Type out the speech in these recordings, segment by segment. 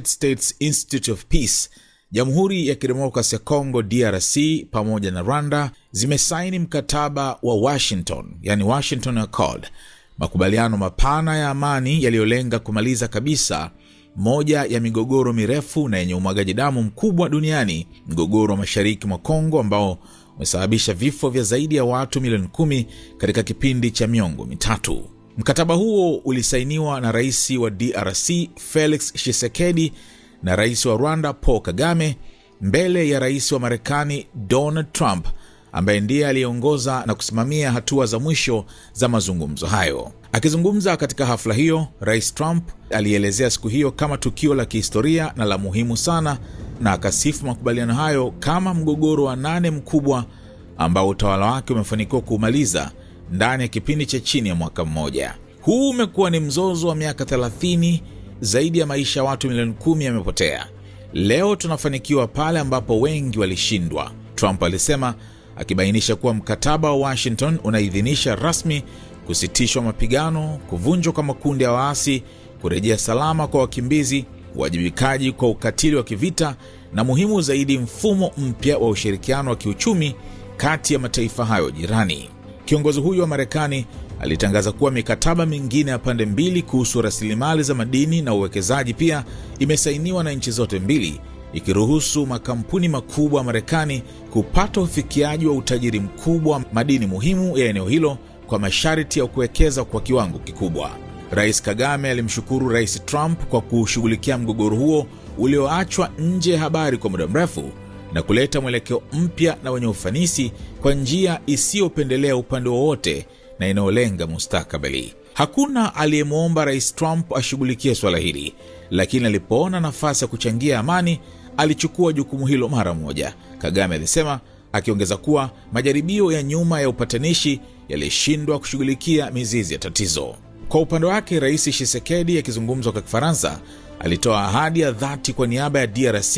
States Institute of Peace, Jamhuri ya Kidemokrasia ya Kongo DRC pamoja na Rwanda zimesaini mkataba wa Washington, yani Washington Accord, makubaliano mapana ya amani yaliyolenga kumaliza kabisa moja ya migogoro mirefu na yenye umwagaji damu mkubwa duniani, mgogoro wa mashariki mwa Kongo ambao umesababisha vifo vya zaidi ya watu milioni 10 katika kipindi cha miongo mitatu. Mkataba huo ulisainiwa na rais wa DRC Felix Tshisekedi na rais wa Rwanda Paul Kagame mbele ya rais wa Marekani Donald Trump, ambaye ndiye aliongoza na kusimamia hatua za mwisho za mazungumzo hayo. Akizungumza katika hafla hiyo, Rais Trump alielezea siku hiyo kama tukio la kihistoria na la muhimu sana, na akasifu makubaliano hayo kama mgogoro wa 8 mkubwa ambao utawala wake umefanikiwa kumaliza ndani ya kipindi cha chini ya mwaka mmoja. Huu umekuwa ni mzozo wa miaka 30, zaidi ya maisha ya watu milioni 10 yamepotea. Leo tunafanikiwa pale ambapo wengi walishindwa, Trump alisema, akibainisha kuwa mkataba wa Washington unaidhinisha rasmi kusitishwa mapigano, kuvunjwa kwa makundi ya waasi, kurejea salama kwa wakimbizi, uwajibikaji kwa ukatili wa kivita na muhimu zaidi, mfumo mpya wa ushirikiano wa kiuchumi kati ya mataifa hayo jirani. Kiongozi huyu wa Marekani alitangaza kuwa mikataba mingine ya pande mbili kuhusu rasilimali za madini na uwekezaji pia imesainiwa na nchi zote mbili, ikiruhusu makampuni makubwa ya Marekani kupata ufikiaji wa utajiri mkubwa madini muhimu ya eneo hilo kwa masharti ya kuwekeza kwa kiwango kikubwa. Rais Kagame alimshukuru Rais Trump kwa kushughulikia mgogoro huo ulioachwa nje ya habari kwa muda mrefu na kuleta mwelekeo mpya na wenye ufanisi kwa njia isiyopendelea upande wowote na inayolenga mustakabali. Hakuna aliyemwomba Rais Trump ashughulikie swala hili, lakini alipoona nafasi ya kuchangia amani, alichukua jukumu hilo mara moja, Kagame alisema, akiongeza kuwa majaribio ya nyuma ya upatanishi yalishindwa kushughulikia mizizi ya tatizo. Kwa upande wake, Rais Tshisekedi akizungumza kwa Kifaransa alitoa ahadi ya dhati kwa niaba ya DRC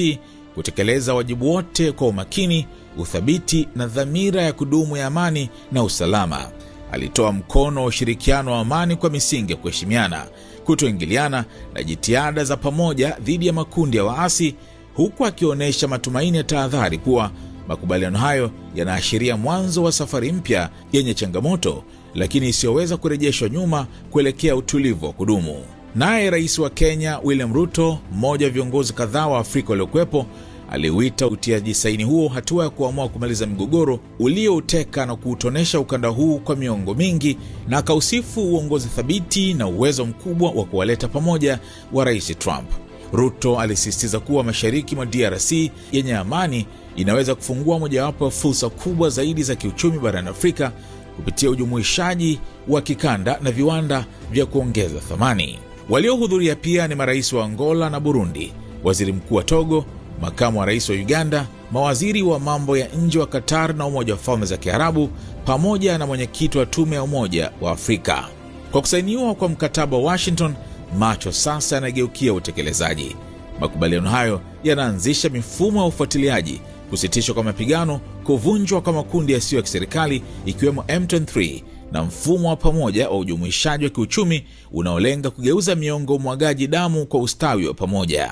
kutekeleza wajibu wote kwa umakini, uthabiti na dhamira ya kudumu ya amani na usalama. Alitoa mkono wa ushirikiano wa amani kwa misingi ya kuheshimiana, kutoingiliana na jitihada za pamoja dhidi ya makundi ya waasi, huku akionyesha matumaini ya tahadhari kuwa makubaliano hayo yanaashiria mwanzo wa safari mpya yenye changamoto lakini isiyoweza kurejeshwa nyuma kuelekea utulivu wa kudumu. Naye rais wa Kenya William Ruto, mmoja wa viongozi kadhaa wa Afrika waliokuwepo, aliuita utiaji saini huo hatua ya kuamua kumaliza mgogoro uliouteka na kuutonesha ukanda huu kwa miongo mingi, na akausifu uongozi thabiti na uwezo mkubwa wa kuwaleta pamoja wa Rais Trump. Ruto alisisitiza kuwa mashariki mwa DRC yenye amani inaweza kufungua mojawapo ya fursa kubwa zaidi za kiuchumi barani Afrika kupitia ujumuishaji wa kikanda na viwanda vya kuongeza thamani. Waliohudhuria pia ni marais wa Angola na Burundi, waziri mkuu wa Togo, makamu wa rais wa Uganda, mawaziri wa mambo ya nje wa Qatar na Umoja wa Falme za Kiarabu, pamoja na mwenyekiti wa tume ya Umoja wa Afrika. Kwa kusainiwa kwa mkataba wa Washington, macho sasa yanageukia utekelezaji. Makubaliano hayo yanaanzisha mifumo ya ufuatiliaji, kusitishwa kwa mapigano, kuvunjwa kwa makundi yasiyo ya kiserikali ikiwemo M23 na mfumo wa pamoja wa ujumuishaji wa kiuchumi unaolenga kugeuza miongo mwagaji damu kwa ustawi wa pamoja.